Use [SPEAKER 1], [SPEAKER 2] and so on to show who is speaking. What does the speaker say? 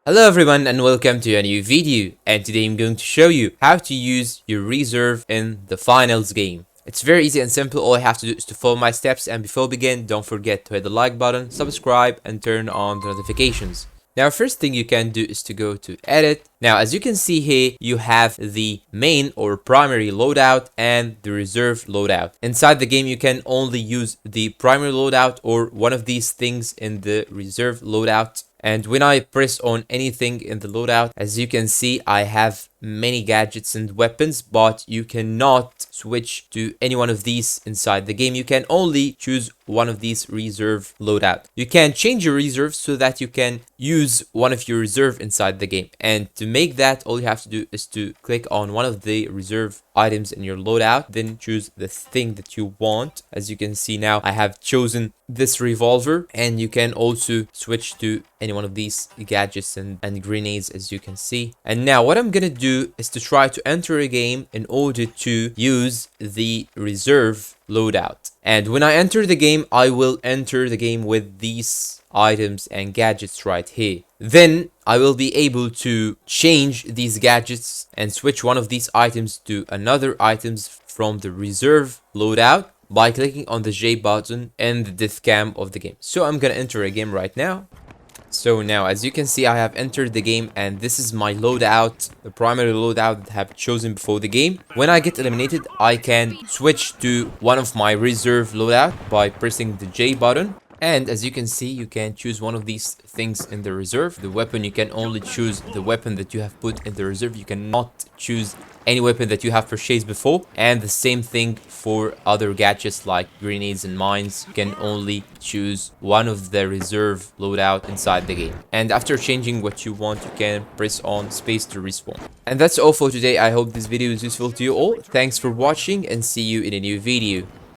[SPEAKER 1] Hello everyone and welcome to a new video, and today I'm going to show you how to use your reserve in the finals game. It's very easy and simple. All I have to do is to follow my steps, and before we begin, don't forget to hit the like button, subscribe and turn on the notifications. Now, first thing you can do is to go to edit. Now, as you can see here, you have the main or primary loadout and the reserve loadout. Inside the game, you can only use the primary loadout or one of these things in the reserve loadout. And when I press on anything in the loadout, as you can see, I have many gadgets and weapons, but you cannot switch to any one of these inside the game. You can only choose one of these reserve loadout. You can change your reserve so that you can use one of your reserve inside the game. And to make that, all you have to do is to click on one of the reserve items in your loadout, then choose the thing that you want. As you can see now, I have chosen this revolver, and you can also switch to any one of these gadgets and grenades, as you can see. And now what I'm gonna do is to try to enter a game in order to use the reserve loadout. And when I enter the game, I will enter the game with these items and gadgets right here. Then I will be able to change these gadgets and switch one of these items to another items from the reserve loadout by clicking on the J button in the death cam of the game. So I'm gonna enter a game right now. So now, as you can see, I have entered the game, and this is my loadout, the primary loadout that I have chosen before the game. When I get eliminated, I can switch to one of my reserve loadout by pressing the J button. And as you can see, you can choose one of these things in the reserve. The weapon, you can only choose the weapon that you have put in the reserve. You cannot choose any weapon that you have purchased before. And the same thing for other gadgets like grenades and mines. You can only choose one of the reserve loadout inside the game. And after changing what you want, you can press on space to respawn. And that's all for today. I hope this video is useful to you all. Thanks for watching, and see you in a new video.